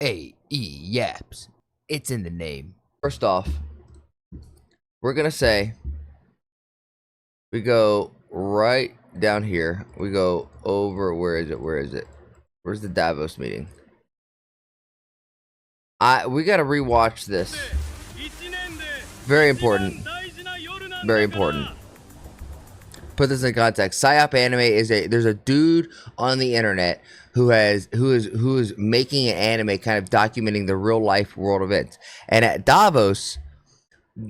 Yaps. It's in the name. First off, we're gonna say we go right down here. We go over. Where is it? Where's the Davos meeting? We gotta rewatch this. Very important. Very important. Put this in context. Psyop Anime is there's a dude on the internet who is making an anime kind of documenting the real life world events. And at Davos,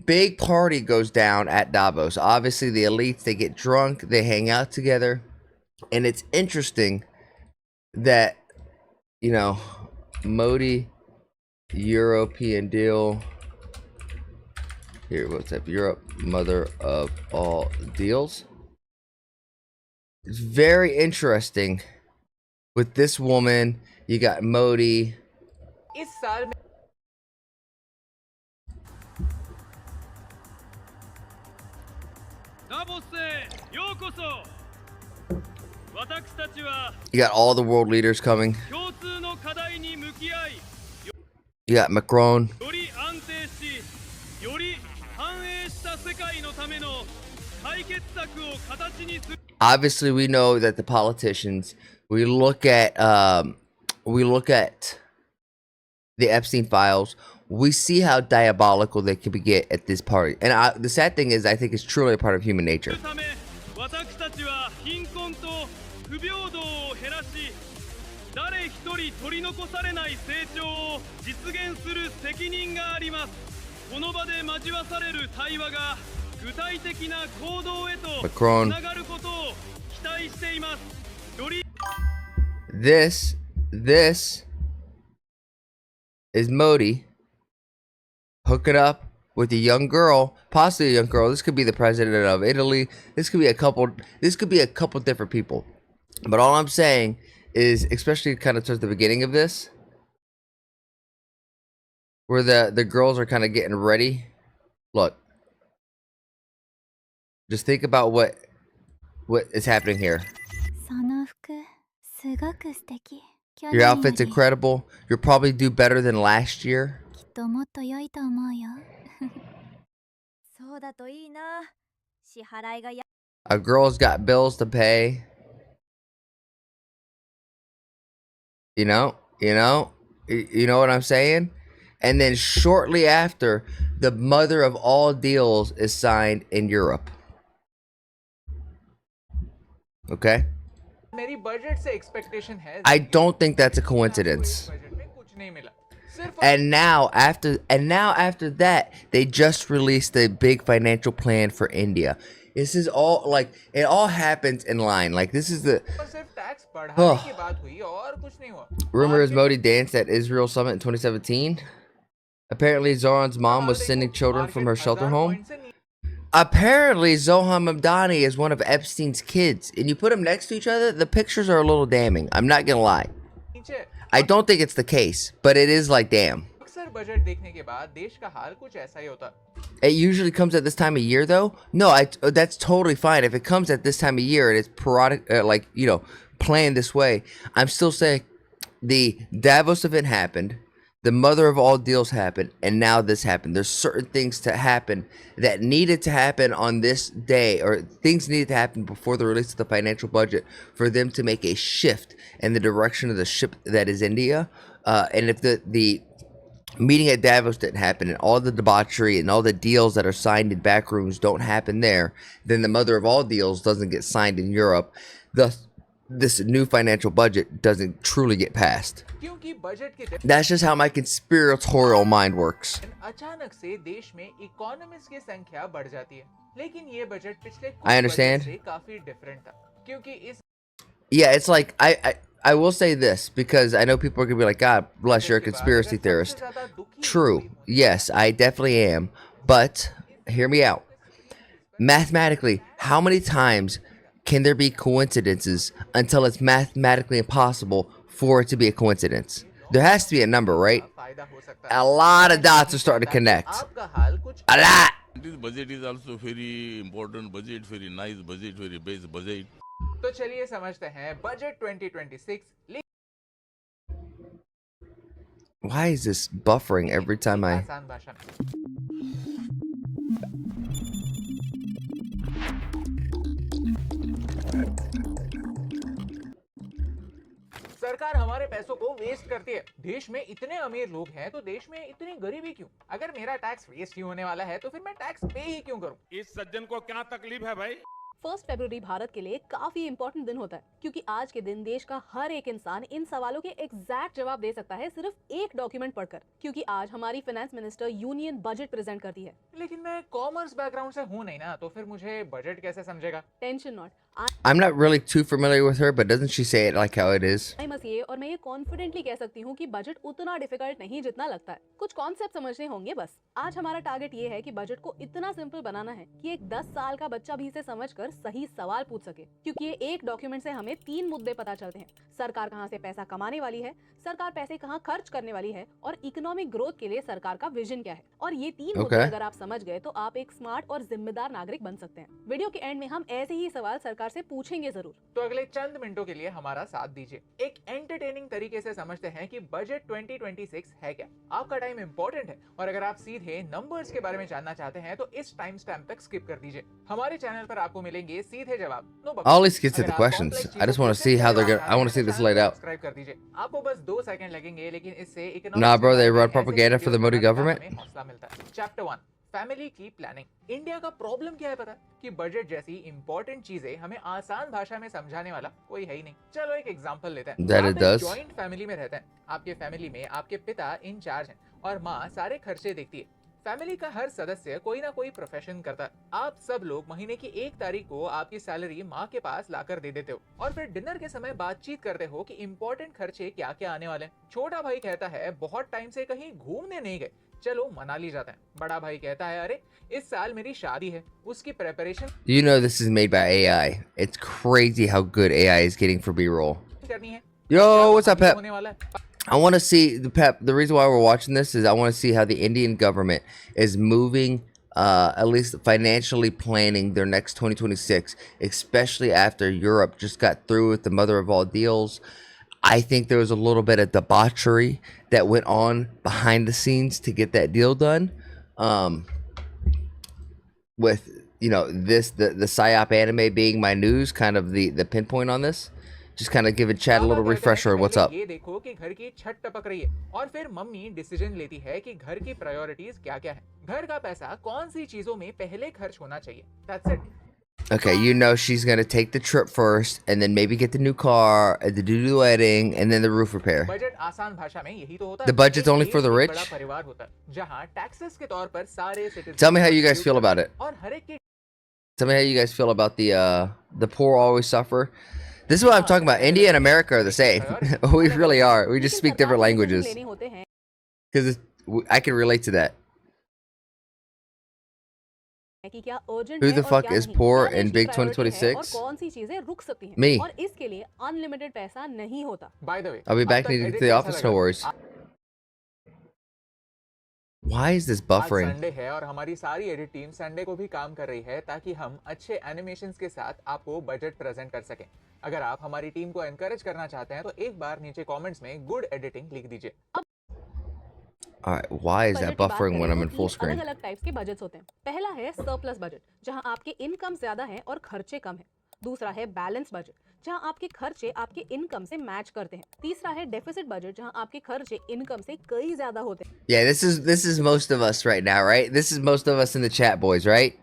big party goes down at Davos. Obviously the elites, they get drunk, they hang out together. And it's interesting that, you know, Modi European deal. Here, what's up? Europe, mother of all deals. It's very interesting with this woman. You got Modi. You got all the world leaders coming. You got Macron. Obviously, we know that the politicians. We look at the Epstein files. We see how diabolical they can get at this party. And the sad thing is, I think it's truly a part of human nature. Macron. This is Modi hooking up with a young girl, possibly a young girl. This could be the president of Italy. This could be a couple different people. But all I'm saying is, especially kind of towards the beginning of this, where the girls are kind of getting ready. Look. Just think about what is happening here. Your outfit's incredible. You'll probably do better than last year. A girl's got bills to pay. You know what I'm saying? And then shortly after, the mother of all deals is signed in Europe. Okay? I don't think that's a coincidence. And now after that, they just released a big financial plan for India. This is all like, it all happens in line. Like, this is the rumor is Modi danced at Israel summit in 2017. Apparently Zoran's mom was sending children from her shelter home. Apparently Zohan Mamdani is one of Epstein's kids, and you put them next to each other, the pictures are a little damning. I'm not gonna lie. I don't think it's the case, but it is like, damn. It usually comes at this time of year, though. No, that's totally fine if it comes at this time of year and it's parodic, like, you know, planned this way. I'm still saying the Davos event happened. The mother of all deals happened, and now this happened. There's certain things to happen that needed to happen on this day, or things needed to happen before the release of the financial budget for them to make a shift in the direction of the ship that is India. And if the meeting at Davos didn't happen, and all the debauchery and all the deals that are signed in back rooms don't happen there, then the mother of all deals doesn't get signed in Europe. Thus, this new financial budget doesn't truly get passed. That's just how my conspiratorial mind works. I understand. Yeah, it's like, I will say this, because I know people are gonna be like, God bless, you're a conspiracy theorist. True, yes, I definitely am. But hear me out. Mathematically, how many times can there be coincidences until it's mathematically impossible for it to be a coincidence? There has to be a number, right? A lot of dots are starting to connect. A lot. This budget is also very important budget, very nice budget, very best budget. तो चलिए समझते हैं budget 2026 Why is this buffering every time I... आसान भाषा में। सरकार हमारे पैसों को वेस्ट करती है। देश में इतने अमीर लोग हैं तो देश में इतनी गरीबी क्यों? अगर मेरा टैक्स वेस्ट ही होने वाला है तो फिर मैं टैक्स पे ही क्यों करूं? इस सज्जन को क्या तकलीफ है भाई? 1 फरवरी भारत के लिए काफी इंपॉर्टेंट दिन होता है क्योंकि आज के दिन देश का हर एक इंसान इन सवालों के एग्जैक्ट जवाब दे सकता है सिर्फ एक डॉक्यूमेंट पढ़कर, क्योंकि आज हमारी finance minister union budget present करती है। लेकिन मैं कॉमर्स बैकग्राउंड से हूं नहीं ना, तो फिर मुझे बजट कैसे समझेगा? Tension not, I'm not really too familiar with her, but doesn't she say it like how it is? आई मस ये, और मैं ये कॉन्फिडेंटली कह सकती हूँ कि बजट उतना डिफिकल्ट नहीं जितना लगता है। कुछ कॉन्सेप्ट समझने होंगे बस। आज हमारा टारगेट ये है कि बजट को इतना सिंपल बनाना है कि एक 10 साल का बच्चा भी इसे समझकर सही सवाल पूछ सके, क्योंकि ये एक डॉक्यूमेंट से हमें 3 मुद्दे पता चलते हैं। सरकार कहाँ से पैसा कमाने वाली है, सरकार पैसे कहाँ खर्च करने वाली है, और इकोनॉमिक ग्रोथ के लिए सरकार का विजन क्या है। और ये 3 मुद्दे Okay. अगर आप समझ गए तो आप एक स्मार्ट और जिम्मेदार नागरिक बन सकते हैं। वीडियो के एंड में हम ऐसे ही सवाल सरकार से पूछेंगे जरूर। तो अगले चंद मिनटों के लिए हमारा साथ दीजिए। एक एंटरटेनिंग तरीके से समझते हैं कि बजट 2026 है क्या। आपका टाइम इंपॉर्टेंट है, और अगर आप सीधे नंबर्स के बारे में जानना चाहते हैं तो इस टाइम स्टैम्प तक स्किप कर दीजिए। हमारे चैनल पर आपको मिलेंगे सीधे जवाब। No bubbles। I'll at least get to अगर the आप questions. complex I just चीजों want को to see how they're फिर gonna... I want to see से this जानना laid चाहते हैं out. तो सब्सक्राइब कर दीजिए। आपको बस 2 सेकंड लगेंगे, लेकिन इससे Nah, bro, they run economics propaganda for the Modi government. हौसला मिलता है। चैप्टर 1, फैमिली की प्लानिंग। इंडिया का प्रॉब्लम क्या है पता है? कि बजट जैसी इंपॉर्टेंट चीजें हमें आसान भाषा में समझाने वाला कोई है ही नहीं। चलो एक एग्जांपल लेते हैं। That आप it एक does. जॉइंट फैमिली में रहते हैं। आपके फैमिली में आपके पिता इंचार्ज हैं और माँ सारे खर्चे देखती है। फैमिली का हर सदस्य कोई ना कोई प्रोफेशन करता है। आप सब लोग महीने की 1 तारीख को आपकी सैलरी माँ के पास लाकर दे देते हो, और फिर डिनर के समय बातचीत करते हो कि इंपॉर्टेंट खर्चे क्या क्या आने वाले हैं। छोटा भाई कहता है बहुत टाइम से कहीं घूमने नहीं गए, चलो मनाली जाते हैं। बड़ा भाई कहता है अरे इस साल मेरी शादी है, उसकी preparation You know this is made by AI. It's crazy how good AI is getting for B-roll. करनी है। Yo, क्या what's up, भाभी Pep? होने वाला है? I want to see the Pep. The reason why we're watching this is I want to see how the Indian government is moving, at least financially planning their next 2026, especially after Europe just got through with the mother of all deals. I think there was a little bit of debauchery that went on behind the scenes to get that deal done. With the PSYOP anime being my news, kind of the pinpoint on this. Just kind of giving chat a पापा little कहते हैं refresher कि of what's पहले up. ये देखो कि घर की छत टपक रही है, और फिर मम्मी डिसीजन लेती है कि घर की प्रायोरिटीज क्या क्या है। घर का पैसा कौन सी चीजों में पहले खर्च होना चाहिए। That's it। Okay, you know she's gonna take the trip first, and then maybe get the new car, and do the wedding, and then the roof repair. Budget आसान भाषा में यही तो होता The है। budget's एक only for देश the एक rich? बड़ा परिवार होता है जहाँ टैक्सेस के तौर पर सारे citizens Tell me how you guys feel contribute about it. और हर एक की Tell me how you guys feel about the poor always suffer. This is what I'm talking about. India and America are the same. We really are. We just speak different languages. लेने होते हैं Because I can relate to that. कि क्या urgent Who है the और fuck क्या is नहीं, poor क्या in देश की big priority है 2026? और कौन सी चीजें रुक सकती हैं। Me. और इसके लिए अनलिमिटेड पैसा नहीं होता। By the way, I'll be अब back. तक Need to get edit to the कैसा office. लगा? No worries. Why is this आज buffering? संडे है और हमारी सारी एडिट टीम संडे को भी काम कर रही है ताकि हम अच्छे एनिमेशंस के साथ आपको बजट प्रेजेंट कर सकें। अगर आप हमारी टीम को एनकरेज करना चाहते हैं तो एक बार नीचे कमेंट्स में गुड एडिटिंग लिख दीजिए। All right. Why is that buffering when I'm in full screen? अलग अलग टाइप्स के बजट्स होते हैं। पहला है सरप्लस बजट, जहां आपके इनकम ज्यादा है और खर्चे कम है। दूसरा है बैलेंस बजट, जहां आपके खर्चे आपके इनकम से मैच करते हैं। तीसरा है डेफिसिट बजट, जहां आपके खर्चे इनकम से कई ज्यादा होते हैं। Yeah, this is most of us right now, right? This is most of us in the chat, boys, right?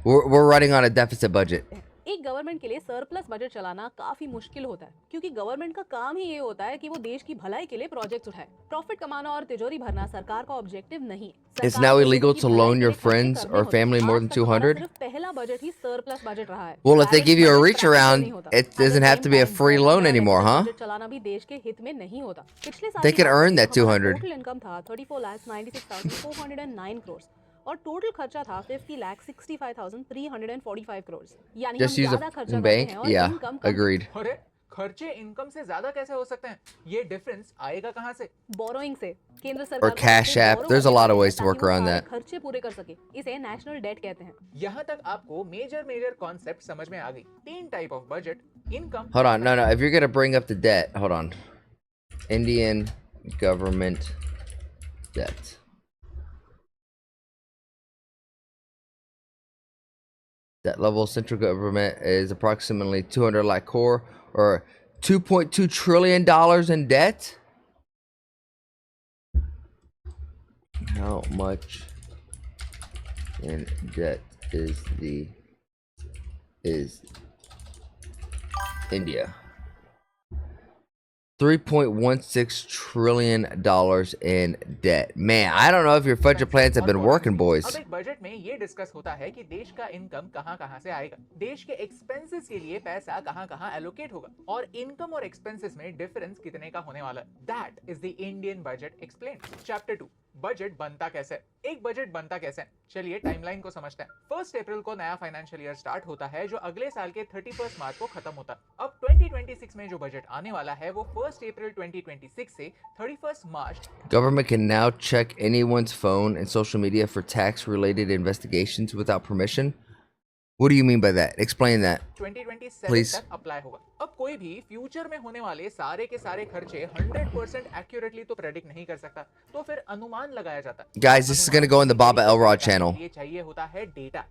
We're running on a deficit budget. एक गवर्नमेंट के लिए सरप्लस बजट चलाना काफी मुश्किल होता है, क्योंकि गवर्नमेंट का काम ही ये होता है कि वो देश की भलाई के लिए प्रोजेक्ट्स उठाए। प्रॉफिट कमाना और तिजोरी भरना सरकार का ऑब्जेक्टिव नहीं है। It's now illegal to loan your friends or family more than 200? सिर्फ पहला बजट ही सरप्लस बजट रहा है। Well, if they give you a Balance reach budget around, practical नहीं होता। it doesn't have to be a free loan anymore, huh? Budget चलाना भी देश के हित में नहीं होता। पिछले साल They की can बात earn करें that तो हमारा 200. टोटल इनकम था 34,96,409 करोड़ और टोटल खर्चा था 50,65,345 करोड़। यानी Just हम use ज्यादा a खर्चा करते bank? हैं और Yeah, इनकम कम। agreed. अरे खर्चे इनकम से ज्यादा कैसे हो सकते हैं? ये डिफरेंस आएगा कहाँ से? बोरोइंग से। केंद्र सरकार को Cash पैसे App. borrow There's a करने lot of होते ways हैं to work ताकि वो around सारे that. खर्चे पूरे कर सके। इसे नेशनल डेट कहते हैं। यहाँ तक आपको मेजर कॉन्सेप्ट समझ में आ गई। 3 type of budget, income. Hold on. No. If you're going to bring up the debt, hold on. Indian government debt. Debt level central government is approximately 200 lakh crore or $2.2 trillion in debt. How much in debt is India? $3.16 trillion in debt. Man, I don't know if your budget plans have been working, boys. अब एक budget में ये discuss होता है कि देश का income कहां-कहां से आएगा, देश के एक्सपेंसेस के लिए पैसा कहां-कहां एलोकेट होगा और इनकम और एक्सपेंसेस में डिफरेंस कितने का होने वाला है. That is the Indian budget explained. Chapter 2 budget बनता कैसे. एक बजट बनता कैसे. चलिए टाइमलाइन को समझते हैं. 1 अप्रैल को नया फाइनेंशियल ईयर स्टार्ट होता है जो अगले साल के 31 मार्च को खत्म होता है. अब 2026 में जो बजट आने वाला है वो 1 अप्रैल 2026 से 31 मार्च. Government can now check anyone's phone and social media for tax related investigations without permission. What do you mean by that? Explain that. 2027 Please. तक अप्लाई होगा. अब कोई भी फ्यूचर में होने वाले सारे के सारे खर्चे 100% एक्यूरेटली तो प्रेडिक्ट नहीं कर सकता, तो फिर अनुमान लगाया जाता है. Guys, this is going to go on the Baba Elrod channel. ये चाहिए होता है डेटा,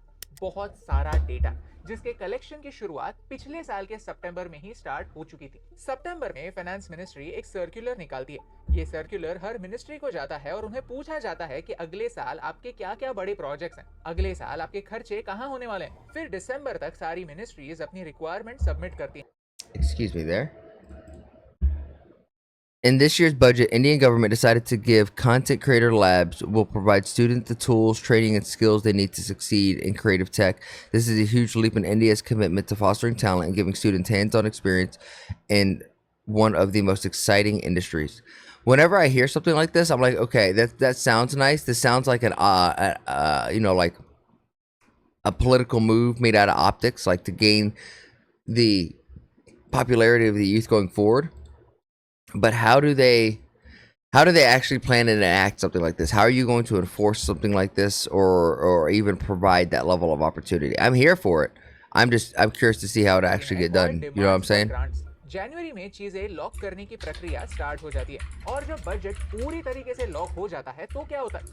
बहुत सारा डेटा, जिसके कलेक्शन की शुरुआत पिछले साल के सितंबर में ही स्टार्ट हो चुकी थी. सितंबर में फाइनेंस मिनिस्ट्री एक सर्कुलर निकालती है. ये सर्कुलर हर मिनिस्ट्री को जाता है और उन्हें पूछा जाता है कि अगले साल आपके क्या-क्या बड़े प्रोजेक्ट्स हैं, अगले साल आपके खर्चे कहां होने वाले हैं. फिर दिसंबर तक सारी मिनिस्ट्रीज अपनी रिक्वायरमेंट सबमिट करती हैं. Excuse me there. In this year's budget, Indian government decided to give content creator labs will provide students the tools, training, and skills they need to succeed in creative tech. This is a huge leap in India's commitment to fostering talent and giving students hands-on experience in one of the most exciting industries. Whenever I hear something like this, I'm like, okay, that sounds nice. This sounds like like a political move made out of optics, like to gain the popularity of the youth going forward. But how do they actually plan and enact something like this? How are you going to enforce something like this or even provide that level of opportunity? I'm here for it. I'm curious to see how it actually get done. You know what I'm saying? जनवरी में चीजें lock करने की प्रक्रिया start हो जाती है और जब बजट पूरी तरीके से लॉक हो जाता है तो क्या होता है,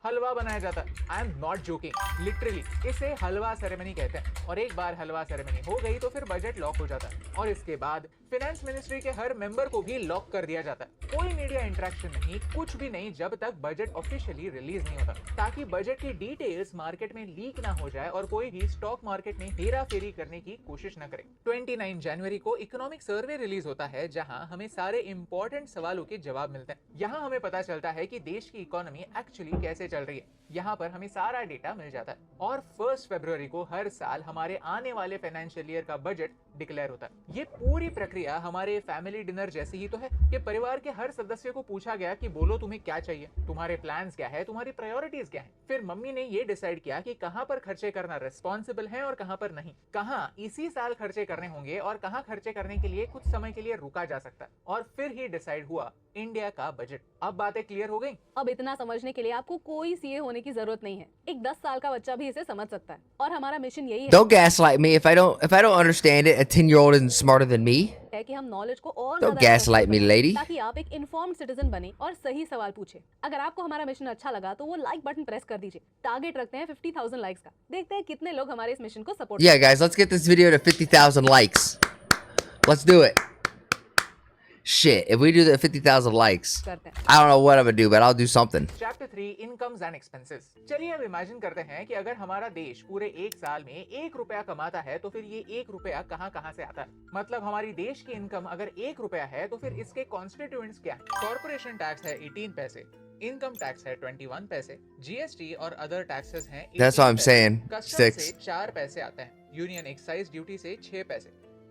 हलवा बनाया जाता है. I am not joking, literally इसे हलवा सेरेमनी कहते हैं. और एक बार हलवा सेरेमनी हो गई तो फिर बजट लॉक हो जाता है और इसके बाद फाइनेंस मिनिस्ट्री के हर मेंबर को भी लॉक कर दिया जाता है. कोई मीडिया इंटरेक्शन नहीं, कुछ भी नहीं जब तक बजट ऑफिशियली रिलीज नहीं होता, ताकि बजट की डिटेल्स मार्केट में लीक ना हो जाए और कोई भी स्टॉक मार्केट में हेरा फेरी करने की कोशिश न करे. 29 जनवरी को इकोनॉमिक सर्वे रिलीज होता है जहां हमें सारे इंपॉर्टेंट सवालों के जवाब मिलते हैं. यहाँ हमें पता चलता है कि देश की इकोनॉमी एक्चुअली कैसे चल रही है. यहाँ पर हमें सारा डेटा मिल जाता है और 1 फरवरी को हर साल हमारे आने वाले फाइनेंशियल ईयर का बजट डिक्लेयर होता है. ये पूरी प्रक्रिया हमारे फैमिली डिनर जैसी ही तो है कि परिवार के हर सदस्य को पूछा गया कि बोलो तुम्हें क्या चाहिए, तुम्हारे प्लान्स क्या है, तुम्हारी प्रायोरिटीज क्या है. फिर मम्मी ने ये डिसाइड किया कि कहां पर खर्चे करना रिस्पॉन्सिबल है और कहां पर नहीं, कहां इसी साल खर्चे करने होंगे और कहां खर्चे करने के लिए कुछ समय के लिए रुका जा सकता है. और फिर ही डिसाइड हुआ इंडिया का बजट. अब बातें क्लियर हो गई. अब इतना समझने के लिए आपको कोई सीए होने की जरूरत नहीं है. एक 10 साल का बच्चा भी इसे समझ सकता है और हमारा मिशन यही Don't gaslight me if I don't understand it. A 10-year-old isn't smarter than me. है कि हम नॉलेज को और Don't ज्यादा gaslight me, lady. ताकि आप एक इन्फॉर्म्ड सिटीजन बने और सही सवाल पूछे. अगर आपको हमारा मिशन अच्छा लगा तो वो लाइक बटन प्रेस कर दीजिए. टारगेट रखते हैं 50,000 लाइक्स का. देखते हैं कितने लोग हमारे इस मिशन को support. Yeah, guys, let's get this video to 50,000 likes. Let's do it. Shit, if we do the 50,000 likes, करते हैं. I don't know what I'm gonna do, but I'll do something. Chapter 3 incomes and expenses. चलिए अब imagine करते हैं कि अगर हमारा देश पूरे एक साल में 1 रुपया कमाता है तो फिर ये 1 रुपया कहां से आता है. मतलब हमारी देश की इनकम अगर 1 रुपया है तो फिर इसके कॉन्स्टिट्यूएंट्स क्या है. कॉर्पोरेशन टैक्स है 18 पैसे, इनकम टैक्स है 21 पैसे, जीएसटी और अदर टैक्सेस हैं 18 That's what I'm पैसे, saying. कस्टम 6. से 4 पैसे आते हैं, यूनियन एक्साइज ड्यूटी से 6 पैसे,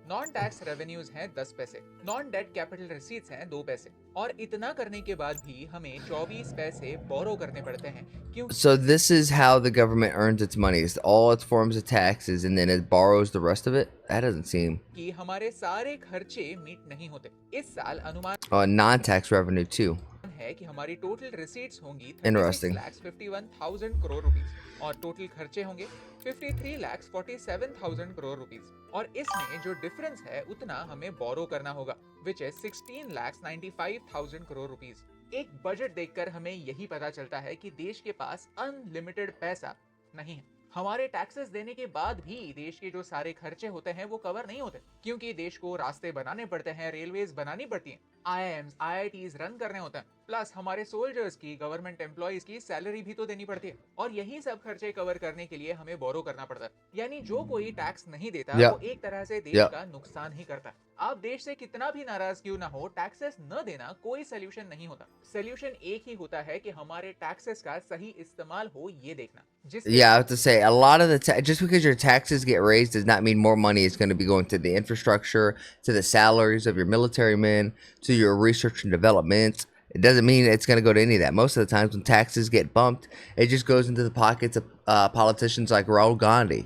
नॉन टैक्स रेवेन्यूज हैं 10 पैसे, नॉन डेट कैपिटल रिसीट्स हैं 2 पैसे. और इतना करने के बाद भी हमें 24 पैसे बोरो करने पड़ते हैं क्योंकि So this is how the government earns its money. It's all its forms of taxes and then it borrows the rest of it. That doesn't seem कि हमारे सारे खर्चे मीट नहीं होते. इस साल अनुमान non-tax revenue too. है कि हमारी टोटल रिसीट्स होंगी Interesting. 36,51,000 करोड़ रुपीस और टोटल खर्चे होंगे 53,47,000 करोड़ रुपीस. और इसमें जो डिफरेंस है उतना हमें बोरो करना होगा, विच है 16,95,000 करोड़ रुपीस. एक बजट देखकर हमें यही पता चलता है कि देश के पास अनलिमिटेड पैसा नहीं है। हमारे टैक्सेस देने के बाद भी देश के जो सारे खर्चे होते हैं वो कवर नहीं होते, क्योंकि देश को रास्ते बनाने पड़ते हैं, रेलवेज बनानी पड़ती हैं, IIMs, IITs रन करने होते हैं, प्लस हमारे सोल्जर्स की, गवर्नमेंट एम्प्लॉइज की सैलरी भी तो देनी पड़ती है, और यही सब खर्चे कवर करने के लिए हमें बोरो करना पड़ता है। यानी जो कोई टैक्स नहीं देता Yeah. वो एक तरह से देश Yeah. का नुकसान ही करता है। आप देश से कितना भी नाराज क्यों ना हो, टैक्सेस न देना कोई सोल्यूशन नहीं होता। सोल्यूशन एक ही होता है कि हमारे टैक्सेस का सही इस्तेमाल हो, ये देखना। Yeah, I have to say, a lot of just because your taxes get raised does not mean more money is going to be going to the infrastructure, to the salaries of your military men, to your research and development. It doesn't mean it's going to go to any of that. Most of the times when taxes get bumped, it just goes into the pockets of politicians like Rahul Gandhi.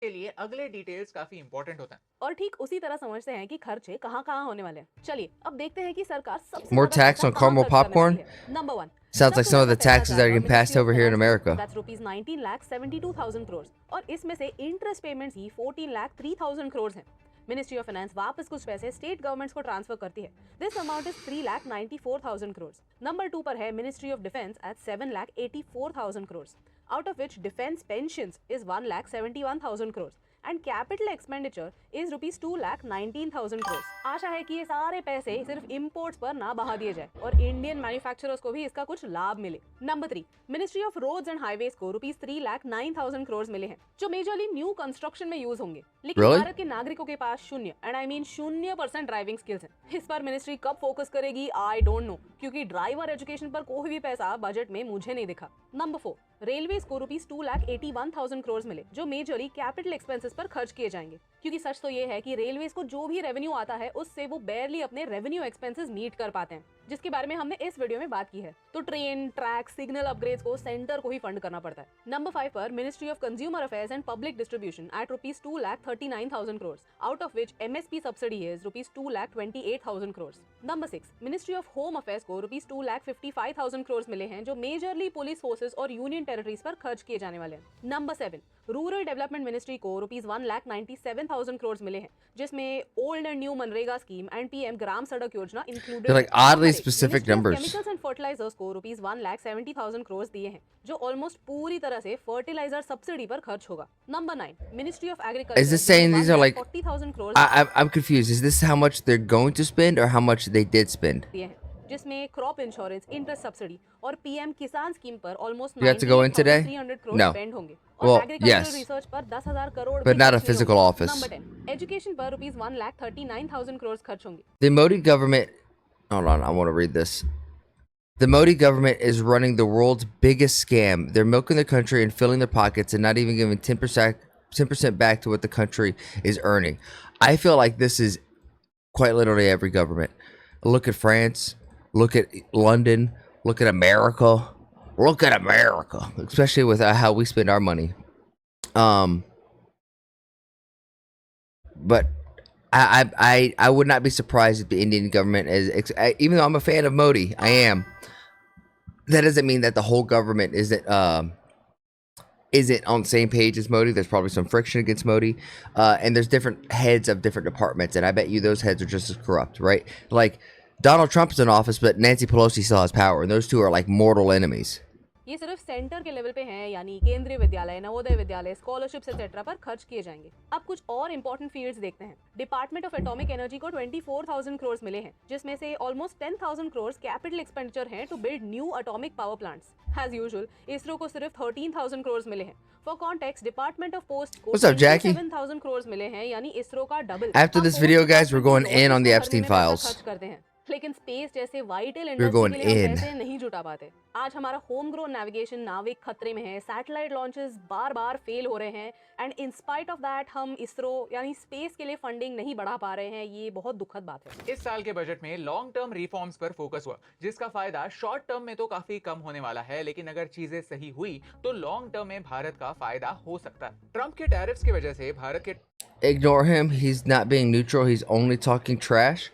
के लिए अगले details काफी important होता है। और ठीक उसी तरह समझते हैं कि खर्चे कहाँ कहाँ होने वाले हैं। चलिए अब देखते हैं कि सरकार सबसे More ज्यादा tax पैसा on कहाँ caramel खर्च करने popcorn? वाली है। Number 1, Sounds like सबसे some of ज्यादा the पैसा taxes that are जाएगा getting passed Ministry of over here in Finance America. को। That's rupees 19,72,000 crores, और इसमें से इंटरेस्ट पेमेंट्स ही 14,03,000 crores हैं। मिनिस्ट्री ऑफ फाइनेंस वापस कुछ पैसे स्टेट गवर्नमेंट्स को ट्रांसफर करती है। This amount is 3,94,000 crores। Number 2 पर है ministry of defence at 7,84,000 crores, out of which defence pensions is 1,71,000 crores and capital expenditure is rupees 2,19,000 crores। आशा है कि ये सारे पैसे सिर्फ इंपोर्ट्स पर ना बहा दिए जाए और इंडियन मैन्युफैक्चरर्स को भी इसका कुछ लाभ मिले। Number 3, ministry of roads and highways को रुपीज 3,09,000 crores मिले हैं, जो मेजरली न्यू कंस्ट्रक्शन में यूज होंगे। लेकिन Really? भारत के नागरिकों के पास शून्य, and I mean 0% driving skills हैं। इस पर मिनिस्ट्री कब फोकस करेगी आई डोंट नो, क्योंकि ड्राइवर एजुकेशन पर कोई भी पैसा बजट में मुझे नहीं दिखा। नंबर 4, रेलवेज को रुपीज 2,81,000 crores मिले, जो मेजरली कैपिटल एक्सपेंसेस पर खर्च किए जाएंगे, क्योंकि सच तो ये है कि रेलवेज को जो भी रेवेन्यू आता है उससे वो बेयरली अपने रेवेन्यू एक्सपेंसेस मीट कर पाते हैं, जिसके बारे में हमने इस वीडियो में बात की है। तो ट्रेन, ट्रैक, सिग्नल अपग्रेड्स को सेंटर को ही फंड करना पड़ता है। नंबर 5 पर ministry of consumer affairs and public distribution at rupees 2,39,000 crores, out of which MSP subsidy is rupees 2,28,000 crores। Number 6, ministry of home affairs को रुपीज 2,55,000 crores मिले हैं, जो मेजरली पुलिस फोर्सेस और यूनियन टेरिटरीज पर खर्च किए जाने वाले हैं। नंबर 7, रूरल डेवलपमेंट मिनिस्ट्री को रुपीज 1,97,000 crores मिले हैं, जिसमें old and new MNREGA scheme and PM Gram Sadak Yojana included. They're like oddly specific numbers. Chemicals and fertilisers को रुपीज 1,70,000 crores दिए हैं, जो ऑलमोस्ट पूरी तरह से फर्टिलाइजर सब्सिडी पर खर्च होगा। Number 9, ministry of agriculture Is this saying these are like? 40,000 crores I'm confused. Is this how much they're going to spend or how much they did spend? दिए हैं, जिसमें क्रॉप इंश्योरेंस, इंटरेस्ट सब्सिडी और PM किसान scheme पर almost You have to go in today? 300 crores No. Spend होंगे, Well, और agricultural yes. Research पर 10,000 crore But भी not a खर्च नहीं physical होंगे। office. नंबर 10, एजुकेशन पर रुपीज 1,39,000 crores खर्च होंगे। The Modi government. Hold on, I want to read this. The Modi government is running the world's biggest scam. They're milking the country and filling their pockets and not even giving 10% back to what the country is earning. I feel like this is quite literally every government. Look at France. Look at London. Look at America. Look at America, especially with how we spend our money. But I would not be surprised if the Indian government is, even though I'm a fan of Modi, I am. That doesn't mean that the whole government isn't on the same page as Modi. There's probably some friction against Modi, and there's different heads of different departments, and I bet you those heads are just as corrupt, right? Like Donald Trump's in office, but Nancy Pelosi still has power, and those two are like mortal enemies. ये सिर्फ centre के level पे हैं, यानी केंद्रीय विद्यालय, Navodaya Vidyalaya, scholarships etcetera पर खर्च किए जाएंगे। अब कुछ और इंपॉर्टेंट फील्ड्स देखते हैं। डिपार्टमेंट ऑफ एटॉमिक एनर्जी को 24,000 crores मिले हैं, जिसमें से ऑलमोस्ट 10,000 crores कैपिटल एक्सपेंडिचर हैं to build new atomic power plants. As usual ISRO को सिर्फ 13,000 crores मिले हैं। For context, department of post को What's up, Jackie? 7,000 crores मिले हैं, यानी इसरो का double. After this video, guys, we're going in on the Epstein files. खर्च करते हैं, लेकिन स्पेस जैसे वाइटल We're इंडस्ट्री going के लिए हम in. पैसे नहीं जुटा पाते। आज हमारा होम ग्रोन नेविगेशन नाविक खतरे में है, सैटेलाइट लॉन्चेस बार-बार फेल हो रहे हैं, and in spite of that हम इसरो यानी स्पेस के लिए फंडिंग नहीं बढ़ा पा रहे हैं। ये बहुत दुखद बात है। इस साल के बजट में लॉन्ग टर्म रिफॉर्म्स पर फोकस हुआ, जिसका फायदा शॉर्ट टर्म में तो काफी कम होने वाला है, लेकिन अगर चीजें सही हुई तो लॉन्ग टर्म में भारत का फायदा हो सकता है। ट्रंप के टैरिफ्स की वजह से भारत के Ignore him. He's not being neutral. He's only talking trash.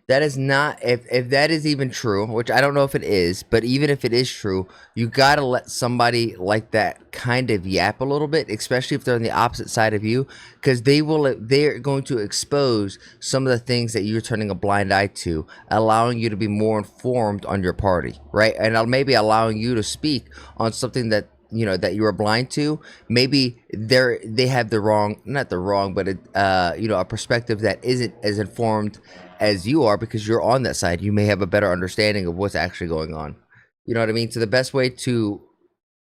That is not, if that is even true, which I don't know if it is, but even if it is true, you gotta let somebody like that kind of yap a little bit, especially if they're on the opposite side of you, because they're going to expose some of the things that you're turning a blind eye to, allowing you to be more informed on your party, right? And maybe allowing you to speak on something that that you are blind to. Maybe they have the wrong, not the wrong, but a perspective that isn't as informed as you are, because you're on that side. You may have a better understanding of what's actually going on. You know what I mean? So the best way to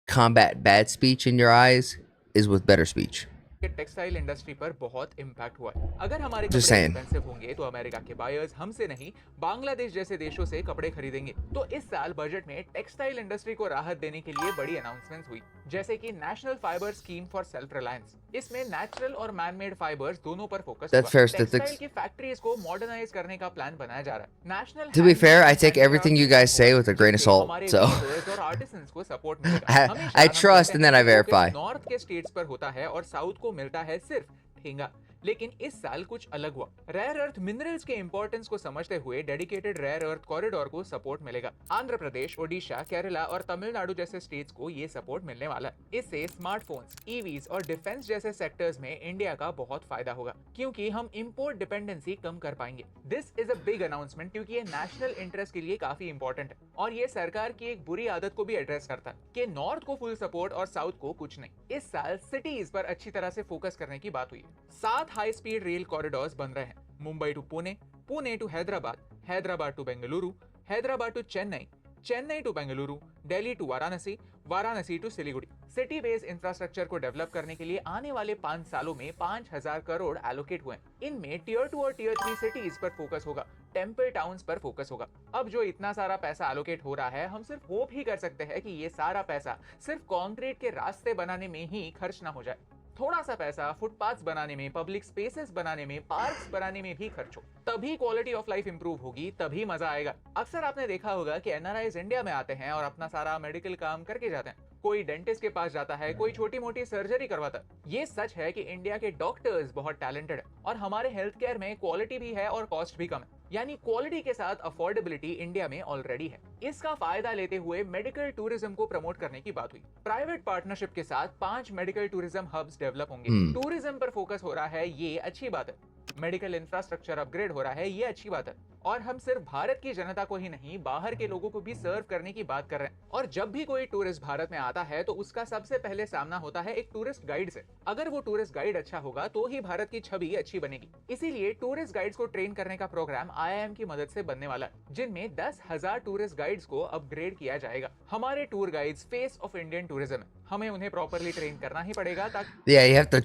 combat bad speech in your eyes is with better speech. के textile industry पर बहुत impact हुआ है। अगर हमारे Just कपड़े saying. Expensive होंगे तो अमेरिका के बायर्स हमसे नहीं बांग्लादेश जैसे देशों से कपड़े खरीदेंगे। तो इस साल बजट में टेक्सटाइल इंडस्ट्री को राहत देने के लिए बड़ी अनाउंसमेंट्स हुई, जैसे कि national fibre scheme for self reliance. इसमें नेचुरल और मैन मेड फाइबर्स दोनों पर focus That's fair statistics. Textile की फैक्ट्रीज को मॉडर्नाइज करने का प्लान बनाया जा रहा है। National To be fair, I take everything you guys say with a grain of salt. So और आर्टिसंस को सपोर्ट मिलेगा। I trust and then I verify. North के स्टेट्स पर होता है और साउथ को मिलता है सिर्फ ठेंगा। लेकिन इस साल कुछ अलग हुआ। रेयर अर्थ मिनरल्स के इंपॉर्टेंस को समझते हुए डेडिकेटेड रेयर अर्थ कॉरिडोर को सपोर्ट मिलेगा। आंध्र प्रदेश, ओडिशा, केरला और तमिलनाडु जैसे स्टेट्स को ये सपोर्ट मिलने वाला है। इससे स्मार्टफोन्स, ईवीज और डिफेंस जैसे सेक्टर्स में इंडिया का बहुत फायदा होगा, क्योंकि हम इंपोर्ट डिपेंडेंसी कम कर पाएंगे। This is a big announcement, क्योंकि ये नेशनल इंटरेस्ट के लिए काफी इंपॉर्टेंट है और ये सरकार की एक बुरी आदत को भी एड्रेस करता है कि नॉर्थ को फुल सपोर्ट और साउथ को कुछ नहीं। इस साल सिटीज पर अच्छी तरह से फोकस करने की बात हुई है। 7 हाई स्पीड रेल कॉरिडोर्स बन रहे हैं, Mumbai to Pune, Pune to Hyderabad, Hyderabad to Bengaluru, Hyderabad to Chennai, Chennai to Bengaluru, Delhi to Varanasi, Varanasi to Siliguri. City based infrastructure को डेवलप करने के लिए आने वाले 5 सालों में 5000 करोड़ एलोकेट हुए हैं। इनमें टियर 2 और टियर 3 सिटीज पर फोकस होगा, टेम्पल टाउन्स पर फोकस होगा। अब जो इतना सारा पैसा एलोकेट हो रहा है, हम सिर्फ होप ही कर सकते हैं कि ये सारा पैसा सिर्फ कंक्रीट के रास्ते बनाने में ही खर्च ना हो जाए। थोड़ा सा पैसा फुटपाथ्स बनाने में, पब्लिक स्पेसेस बनाने में, पार्क्स बनाने में भी खर्च हो, तभी क्वालिटी ऑफ लाइफ इंप्रूव होगी, तभी मजा आएगा। अक्सर आपने देखा होगा कि एनआरआईज इंडिया में आते हैं और अपना सारा मेडिकल काम करके जाते हैं। कोई डेंटिस्ट के पास जाता है, कोई छोटी मोटी सर्जरी करवाता है। ये सच है कि इंडिया के डॉक्टर्स बहुत टैलेंटेड है और हमारे हेल्थ केयर में क्वालिटी भी है और कॉस्ट भी कम है, यानी क्वालिटी के साथ अफोर्डेबिलिटी इंडिया में ऑलरेडी है। इसका फायदा लेते हुए मेडिकल टूरिज्म को प्रमोट करने की बात हुई। प्राइवेट पार्टनरशिप के साथ 5 मेडिकल टूरिज्म हब्स डेवलप होंगे। टूरिज्म पर फोकस हो रहा है, ये अच्छी बात है। मेडिकल इंफ्रास्ट्रक्चर अपग्रेड हो रहा है, ये अच्छी बात है। और हम सिर्फ भारत की जनता को ही नहीं, बाहर के लोगों को भी सर्व करने की बात कर रहे हैं। और जब भी कोई टूरिस्ट भारत में आता है तो उसका सबसे पहले सामना होता है एक टूरिस्ट गाइड से। अगर वो टूरिस्ट गाइड अच्छा होगा तो ही भारत की छवि अच्छी बनेगी। इसीलिए टूरिस्ट गाइड्स को ट्रेन करने का प्रोग्राम IIM की मदद से बनने वाला है, जिनमें 10,000 टूरिस्ट गाइड्स को अपग्रेड किया जाएगा। हमारे tour guides face of Indian tourism है, हमें उन्हें प्रॉपर्ली ट्रेन करना ही पड़ेगा ताकि yeah, you have to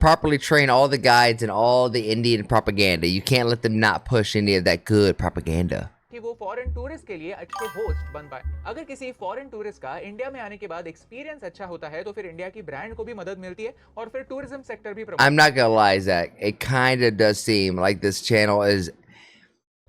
properly train all the guides and all the Indian propaganda. You can't let them not push any of that good propaganda. कि वो foreign tourist के लिए अच्छे होस्ट बन पाए। अगर किसी फॉरेन टूरिस्ट का इंडिया में आने के बाद एक्सपीरियंस अच्छा होता है तो फिर इंडिया की ब्रांड को भी मदद मिलती है और फिर टूरिज्म सेक्टर भी I'm not gonna lie, Zach. It kind of does seem like this channel is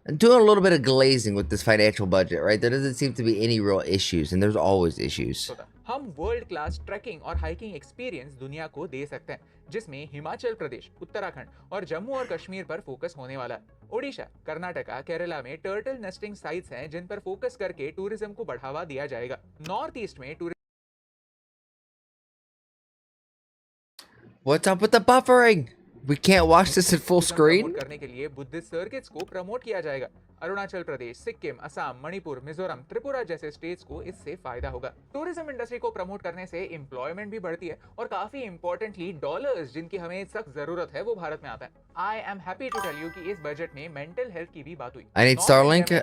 doing a little bit of glazing with this financial budget, right? There doesn't seem to be any real issues, and there's always issues. हम world class trekking और hiking experience दुनिया को दे सकते हैं, जिसमें हिमाचल प्रदेश, उत्तराखंड और जम्मू और कश्मीर पर फोकस होने वाला है। ओडिशा, कर्नाटका, केरला में टर्टल नेस्टिंग साइट्स हैं जिन पर फोकस करके टूरिज्म को बढ़ावा दिया जाएगा। नॉर्थ ईस्ट में What's up with the buffering? We can't watch this in full screen. करने के लिए बुद्धिस्ट सर्किट्स को प्रमोट किया जाएगा। अरुणाचल प्रदेश, सिक्किम, असम, मणिपुर, मिजोरम, त्रिपुरा जैसे स्टेट्स को इससे फायदा होगा। टूरिज्म इंडस्ट्री को प्रमोट करने से एम्प्लॉयमेंट भी बढ़ती है और काफी इंपॉर्टेंटली डॉलर्स, जिनकी हमें सख्त जरूरत है, वो भारत में आता है। I am happy to tell you कि इस बजट में मेंटल हेल्थ की भी बात हुई। I need Starlink.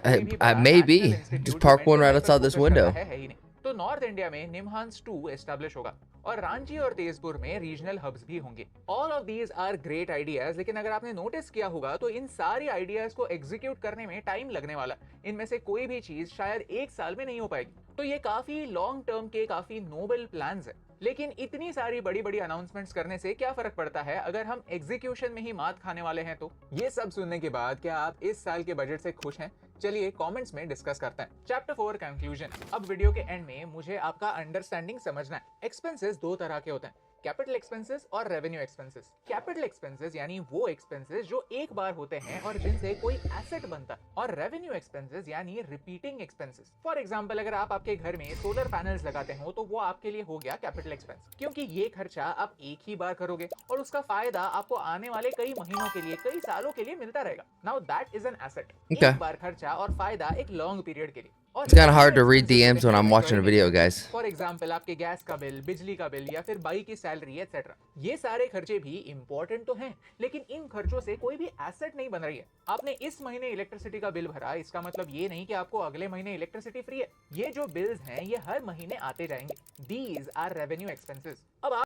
Maybe just park one right outside this window. है ही नहीं। तो नॉर्थ इंडिया में निमहांस 2 एस्टैब्लिश होगा और रांची और तेजपुर में रीजनल हब्स भी होंगे। All of these are great ideas, लेकिन अगर आपने नोटिस किया होगा तो इन सारी आइडियाज को एग्जीक्यूट करने में टाइम लगने वाला। इनमें से कोई भी चीज शायद 1 साल में नहीं हो पाएगी। तो ये काफी लॉन्ग टर्म के काफी नोबल प्लान्स है। लेकिन इतनी सारी बड़ी बड़ी अनाउंसमेंट्स करने से क्या फर्क पड़ता है अगर हम एग्जीक्यूशन में ही मात खाने वाले हैं? तो ये सब सुनने के बाद क्या आप इस साल के बजट से खुश हैं? चलिए कमेंट्स में डिस्कस करते हैं। Chapter 4 conclusion. अब वीडियो के एंड में मुझे आपका अंडरस्टैंडिंग समझना है। एक्सपेंसेस 2 तरह के होते हैं, कैपिटल एक्सपेंसेस और रेवेन्यू एक्सपेंसेस। कैपिटल एक्सपेंसेस यानी वो एक्सपेंसेस जो एक बार होते हैं और जिनसे कोई एसेट बनता है, और रेवेन्यू एक्सपेंसेस यानी रिपीटिंग एक्सपेंसेस। फॉर एग्जांपल, अगर आप आपके घर में सोलर पैनल्स लगाते हो तो वो आपके लिए हो गया कैपिटल एक्सपेंस, क्योंकि ये खर्चा आप एक ही बार करोगे और उसका फायदा आपको आने वाले कई महीनों के लिए, कई सालों के लिए मिलता रहेगा। Now that is an asset. Okay. एक बार खर्चा और फायदा एक लॉन्ग पीरियड के लिए। It's kind of hard to read DMs when I'm watching a video, guys. For example, आपके गैस का बिल, बिजली का बिल या फिर बाई की सैलरी एटसेट्रा, ये सारे खर्चे भी इंपॉर्टेंट तो हैं, लेकिन इन खर्चों से कोई भी एसेट नहीं बन रही है। आपने इस महीने इलेक्ट्रिसिटी का बिल भरा, इसका मतलब ये नहीं कि आपको अगले महीने इलेक्ट्रिसिटी फ्री है। ये जो बिल्स हैं ये हर महीने आते जाएंगे। These are revenue expenses. अब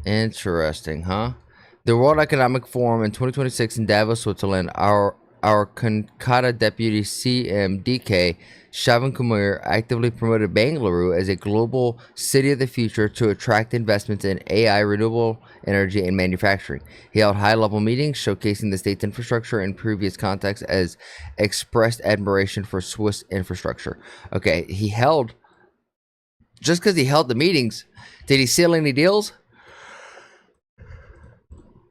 Interesting, huh? The World Economic Forum in 2026 in Davos, Switzerland. Our Kolkata deputy CMDK, Shavan Kumar, actively promoted Bangalore as a global city of the future to attract investments in AI, renewable energy, and manufacturing. He held high-level meetings showcasing the state's infrastructure in previous contexts as expressed admiration for Swiss infrastructure. Okay, just because he held the meetings, did he seal any deals?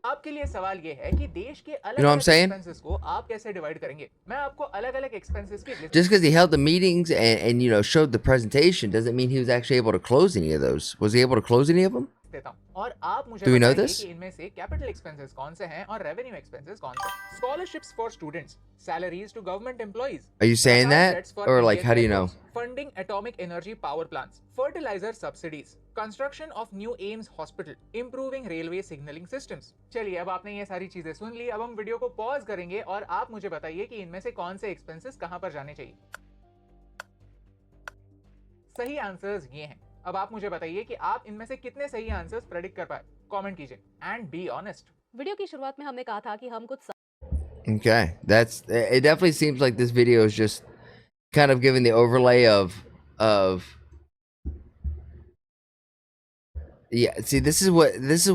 आपके लिए सवाल ये है कि देश के अलग You know what I'm अलग saying? एक्सपेंसेस को आप कैसे डिवाइड करेंगे। मैं आपको अलग अलग एक्सपेंसेस की list Just because he held the meetings and showed the presentation doesn't mean he was actually able to close any of those. Was he able to close any of them? देता हूं और आप मुझे Do we know बताइए this? कि इनमें से capital expenses कौन से हैं और रेवेन्यू एक्सपेंसेस कौन से। Scholarships for students, salaries to government employees, Are you saying that? Or like, how do you know? Funding atomic energy power plants, fertiliser subsidies, construction of new AIIMS hospital, improving railway signalling systems. चलिए, अब आपने ये सारी चीजें सुन ली। अब हम video को pause करेंगे और आप मुझे बताइए कि इनमें से कौन से एक्सपेंसेस कहां पर जाने चाहिए। सही आंसर्स ये हैं। अब आप मुझे बताइए कि आप इनमें से कितने सही आंसर्स प्रेडिक्ट कर पाए। कमेंट कीजिए एंड बी ऑनेस्ट। वीडियो की शुरुआत में हमने कहा था कि हम कुछ Okay, it definitely seems like this video is just kind of giving the overlay of yeah, see, this is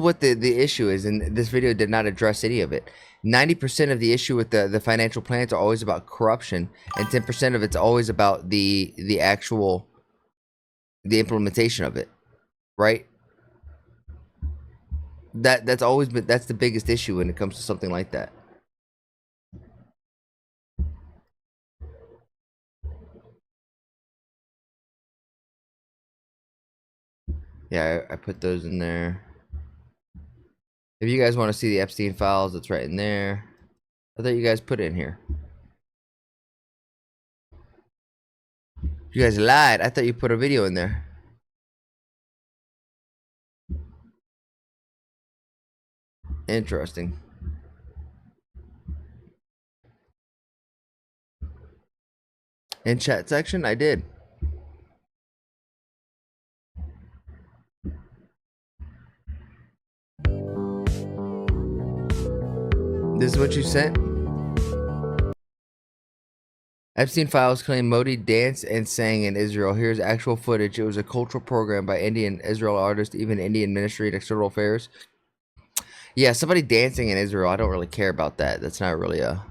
what the issue is, and this video did not address any of it. 90% of the issue with the financial plans are always about corruption, and 10% of it's always about the actual the implementation of it, right? That's always been, that's the biggest issue when it comes to something like that. Yeah, I put those in there. If you guys want to see the Epstein files, it's right in there. I thought you guys put it in here. You guys lied. I thought you put a video in there. Interesting. In chat section, I did. This is what you sent? Epstein files claim Modi danced and sang in Israel. Here's actual footage. It was a cultural program by Indian Israel artists, even Indian Ministry of External Affairs. Yeah, somebody dancing in Israel. I don't really care about that. That's not really a